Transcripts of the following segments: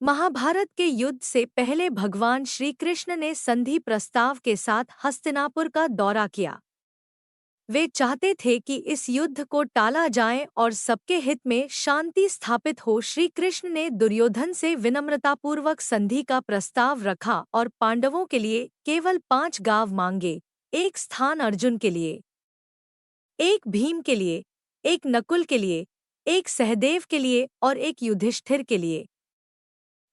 महाभारत के युद्ध से पहले भगवान श्री कृष्ण ने संधि प्रस्ताव के साथ हस्तिनापुर का दौरा किया। वे चाहते थे कि इस युद्ध को टाला जाए और सबके हित में शांति स्थापित हो। श्री कृष्ण ने दुर्योधन से विनम्रतापूर्वक संधि का प्रस्ताव रखा और पांडवों के लिए केवल 5 गांव मांगे, एक स्थान अर्जुन के लिए, एक भीम के लिए, एक नकुल के लिए, एक सहदेव के लिए और एक युधिष्ठिर के लिए।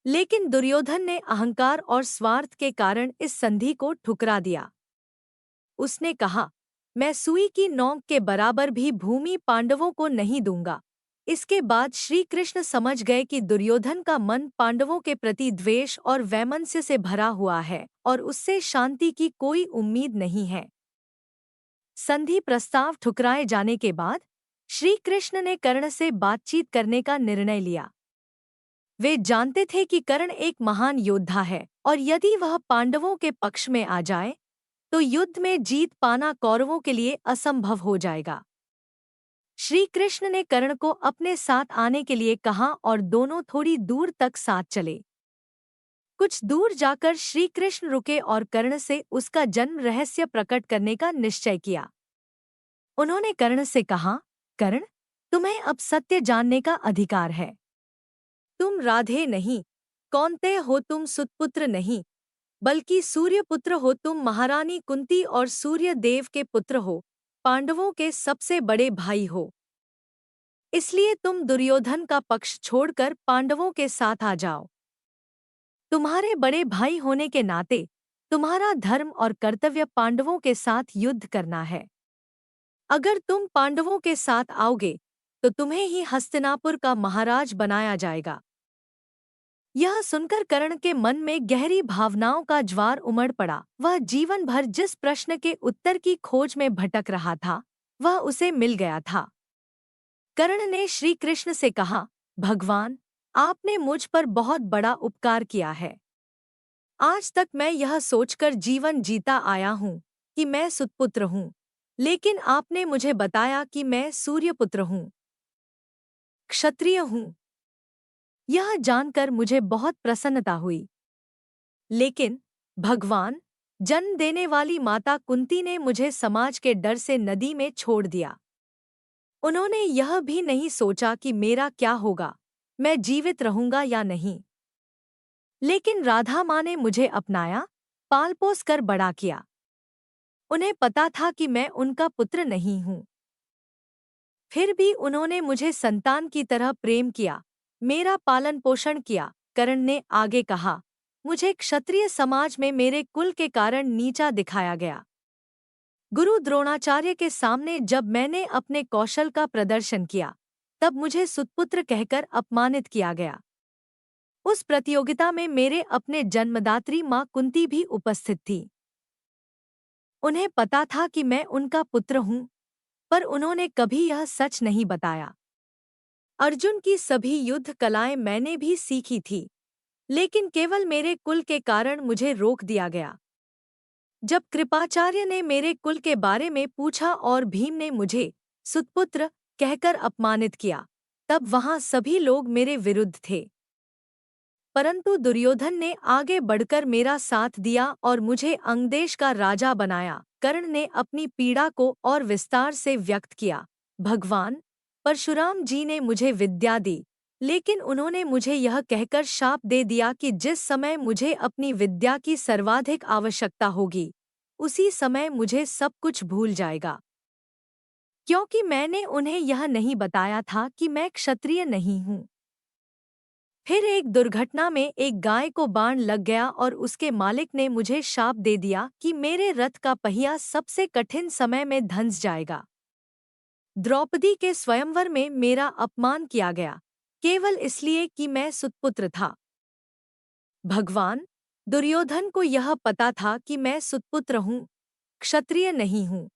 लेकिन दुर्योधन ने अहंकार और स्वार्थ के कारण इस संधि को ठुकरा दिया। उसने कहा, मैं सुई की नोक के बराबर भी भूमि पांडवों को नहीं दूंगा। इसके बाद श्री कृष्ण समझ गए कि दुर्योधन का मन पांडवों के प्रति द्वेष और वैमनस्य से भरा हुआ है और उससे शांति की कोई उम्मीद नहीं है। संधि प्रस्ताव ठुकराए जाने के बाद श्री कृष्ण ने कर्ण से बातचीत करने का निर्णय लिया। वे जानते थे कि कर्ण एक महान योद्धा है और यदि वह पांडवों के पक्ष में आ जाए तो युद्ध में जीत पाना कौरवों के लिए असंभव हो जाएगा। श्री कृष्ण ने कर्ण को अपने साथ आने के लिए कहा और दोनों थोड़ी दूर तक साथ चले। कुछ दूर जाकर श्री कृष्ण रुके और कर्ण से उसका जन्म रहस्य प्रकट करने का निश्चय किया। उन्होंने कर्ण से कहा, कर्ण, तुम्हें अब सत्य जानने का अधिकार है। तुम राधे नहीं, कौन्तेय हो, तुम सुतपुत्र नहीं बल्कि सूर्यपुत्र हो। तुम महारानी कुंती और सूर्य देव के पुत्र हो, पांडवों के सबसे बड़े भाई हो। इसलिए तुम दुर्योधन का पक्ष छोड़कर पांडवों के साथ आ जाओ। तुम्हारे बड़े भाई होने के नाते तुम्हारा धर्म और कर्तव्य पांडवों के साथ युद्ध करना है। अगर तुम पांडवों के साथ आओगे तो तुम्हें ही हस्तिनापुर का महाराज बनाया जाएगा। यह सुनकर कर्ण के मन में गहरी भावनाओं का ज्वार उमड़ पड़ा। वह जीवन भर जिस प्रश्न के उत्तर की खोज में भटक रहा था, वह उसे मिल गया था। कर्ण ने श्री कृष्ण से कहा, भगवान, आपने मुझ पर बहुत बड़ा उपकार किया है। आज तक मैं यह सोचकर जीवन जीता आया हूँ कि मैं सुतपुत्र हूँ, लेकिन आपने मुझे बताया कि मैं सूर्यपुत्र हूँ, क्षत्रिय हूँ। यह जानकर मुझे बहुत प्रसन्नता हुई। लेकिन भगवान, जन्म देने वाली माता कुंती ने मुझे समाज के डर से नदी में छोड़ दिया। उन्होंने यह भी नहीं सोचा कि मेरा क्या होगा, मैं जीवित रहूंगा या नहीं। लेकिन राधा माँ ने मुझे अपनाया, पाल पोस कर बड़ा किया। उन्हें पता था कि मैं उनका पुत्र नहीं हूँ। फिर भी उन्होंने मुझे संतान की तरह प्रेम किया, मेरा पालन पोषण किया। कर्ण ने आगे कहा, मुझे क्षत्रिय समाज में मेरे कुल के कारण नीचा दिखाया गया। गुरु द्रोणाचार्य के सामने जब मैंने अपने कौशल का प्रदर्शन किया, तब मुझे सुतपुत्र कहकर अपमानित किया गया। उस प्रतियोगिता में मेरे अपने जन्मदात्री माँ कुंती भी उपस्थित थी। उन्हें पता था कि मैं उनका पुत्र हूँ, पर उन्होंने कभी यह सच नहीं बताया। अर्जुन की सभी युद्ध कलाएं मैंने भी सीखी थी, लेकिन केवल मेरे कुल के कारण मुझे रोक दिया गया। जब कृपाचार्य ने मेरे कुल के बारे में पूछा और भीम ने मुझे सुतपुत्र कहकर अपमानित किया, तब वहां सभी लोग मेरे विरुद्ध थे। परंतु दुर्योधन ने आगे बढ़कर मेरा साथ दिया और मुझे अंगदेश का राजा बनाया। कर्ण ने अपनी पीड़ा को और विस्तार से व्यक्त किया। भगवान, परशुराम जी ने मुझे विद्या दी, लेकिन उन्होंने मुझे यह कहकर शाप दे दिया कि जिस समय मुझे अपनी विद्या की सर्वाधिक आवश्यकता होगी, उसी समय मुझे सब कुछ भूल जाएगा। क्योंकि मैंने उन्हें यह नहीं बताया था कि मैं क्षत्रिय नहीं हूँ। फिर एक दुर्घटना में एक गाय को बाण लग गया और उसके मालिक ने मुझे शाप दे दिया कि मेरे रथ का पहिया सबसे कठिन समय में धंस जाएगा। द्रौपदी के स्वयंवर में मेरा अपमान किया गया, केवल इसलिए कि मैं सुतपुत्र था। भगवान, दुर्योधन को यह पता था कि मैं सुतपुत्र हूँ, क्षत्रिय नहीं हूँ।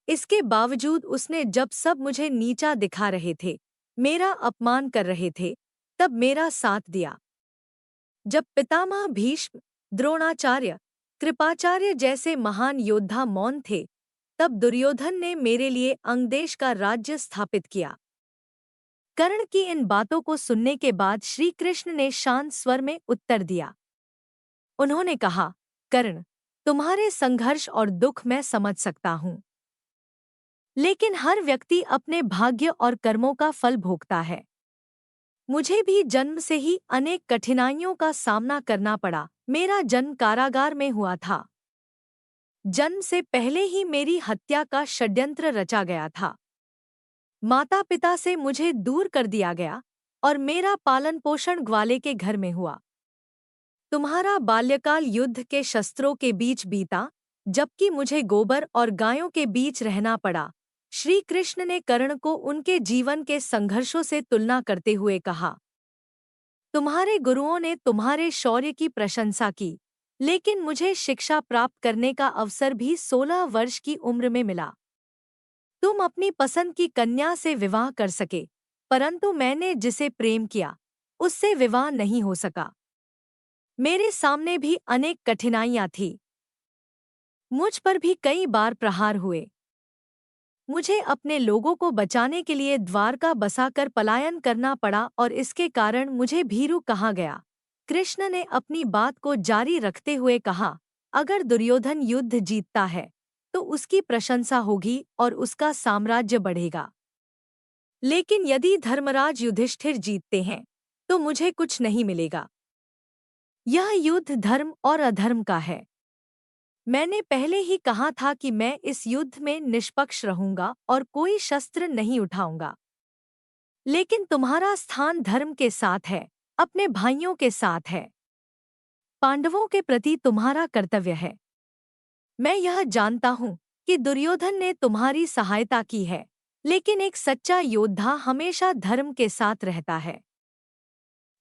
इसके बावजूद उसने जब सब मुझे नीचा दिखा रहे थे, मेरा अपमान कर रहे थे, तब मेरा साथ दिया। जब पितामह भीष्म, द्रोणाचार्य, कृपाचार्य जैसे महान योद्धा मौन थे, तब दुर्योधन ने मेरे लिए अंगदेश का राज्य स्थापित किया। कर्ण की इन बातों को सुनने के बाद श्री कृष्ण ने शांत स्वर में उत्तर दिया। उन्होंने कहा, कर्ण, तुम्हारे संघर्ष और दुख मैं समझ सकता हूँ, लेकिन हर व्यक्ति अपने भाग्य और कर्मों का फल भोगता है। मुझे भी जन्म से ही अनेक कठिनाइयों का सामना करना पड़ा। मेरा जन्म कारागार में हुआ था। जन्म से पहले ही मेरी हत्या का षड्यंत्र रचा गया था। माता पिता से मुझे दूर कर दिया गया और मेरा पालन पोषण ग्वाले के घर में हुआ। तुम्हारा बाल्यकाल युद्ध के शस्त्रों के बीच बीता, जबकि मुझे गोबर और गायों के बीच रहना पड़ा। श्री कृष्ण ने कर्ण को उनके जीवन के संघर्षों से तुलना करते हुए कहा, तुम्हारे गुरुओं ने तुम्हारे शौर्य की प्रशंसा की, लेकिन मुझे शिक्षा प्राप्त करने का अवसर भी 16 वर्ष की उम्र में मिला। तुम अपनी पसंद की कन्या से विवाह कर सके, परंतु मैंने जिसे प्रेम किया उससे विवाह नहीं हो सका। मेरे सामने भी अनेक कठिनाइयां थीं। मुझ पर भी कई बार प्रहार हुए। मुझे अपने लोगों को बचाने के लिए द्वारका बसाकर पलायन करना पड़ा और इसके कारण मुझे भीरू कहा गया। कृष्ण ने अपनी बात को जारी रखते हुए कहा, अगर दुर्योधन युद्ध जीतता है तो उसकी प्रशंसा होगी और उसका साम्राज्य बढ़ेगा। लेकिन यदि धर्मराज युधिष्ठिर जीतते हैं तो मुझे कुछ नहीं मिलेगा। यह युद्ध धर्म और अधर्म का है। मैंने पहले ही कहा था कि मैं इस युद्ध में निष्पक्ष रहूंगा और कोई शस्त्र नहीं उठाऊंगा। लेकिन तुम्हारा स्थान धर्म के साथ है, अपने भाइयों के साथ है। पांडवों के प्रति तुम्हारा कर्तव्य है। मैं यह जानता हूँ कि दुर्योधन ने तुम्हारी सहायता की है, लेकिन एक सच्चा योद्धा हमेशा धर्म के साथ रहता है।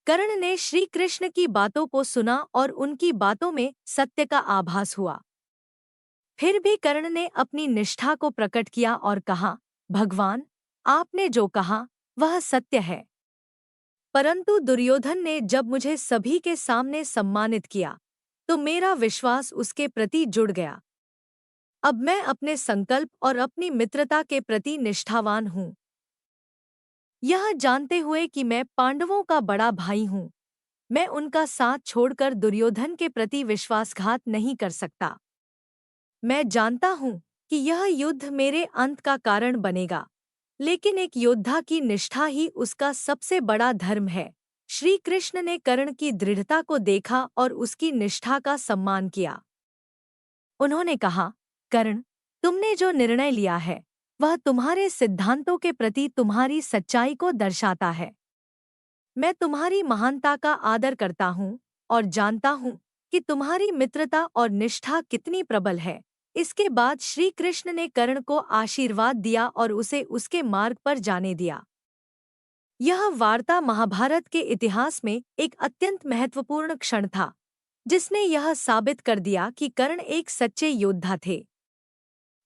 कर्ण ने श्री कृष्ण की बातों को सुना और उनकी बातों में सत्य का आभास हुआ। फिर भी कर्ण ने अपनी निष्ठा को प्रकट किया और कहा, भगवान, आपने जो कहा वह सत्य है। परंतु दुर्योधन ने जब मुझे सभी के सामने सम्मानित किया तो मेरा विश्वास उसके प्रति जुड़ गया। अब मैं अपने संकल्प और अपनी मित्रता के प्रति निष्ठावान हूँ। यह जानते हुए कि मैं पांडवों का बड़ा भाई हूँ, मैं उनका साथ छोड़कर दुर्योधन के प्रति विश्वासघात नहीं कर सकता। मैं जानता हूँ कि यह युद्ध मेरे अंत का कारण बनेगा, लेकिन एक योद्धा की निष्ठा ही उसका सबसे बड़ा धर्म है। श्री कृष्ण ने कर्ण की दृढ़ता को देखा और उसकी निष्ठा का सम्मान किया। उन्होंने कहा, कर्ण, तुमने जो निर्णय लिया है वह तुम्हारे सिद्धांतों के प्रति तुम्हारी सच्चाई को दर्शाता है। मैं तुम्हारी महानता का आदर करता हूँ और जानता हूँ कि तुम्हारी मित्रता और निष्ठा कितनी प्रबल है। इसके बाद श्री कृष्ण ने कर्ण को आशीर्वाद दिया और उसे उसके मार्ग पर जाने दिया। यह वार्ता महाभारत के इतिहास में एक अत्यंत महत्वपूर्ण क्षण था, जिसने यह साबित कर दिया कि कर्ण एक सच्चे योद्धा थे।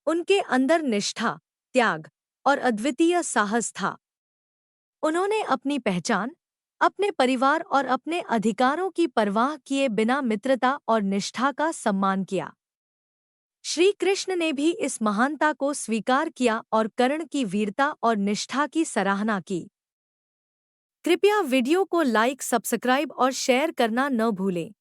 उनके अंदर निष्ठा, त्याग और अद्वितीय साहस था। उन्होंने अपनी पहचान, अपने परिवार और अपने अधिकारों की परवाह किए बिना मित्रता और निष्ठा का सम्मान किया। श्री कृष्ण ने भी इस महानता को स्वीकार किया और कर्ण की वीरता और निष्ठा की सराहना की। कृपया वीडियो को लाइक, सब्सक्राइब और शेयर करना न भूलें।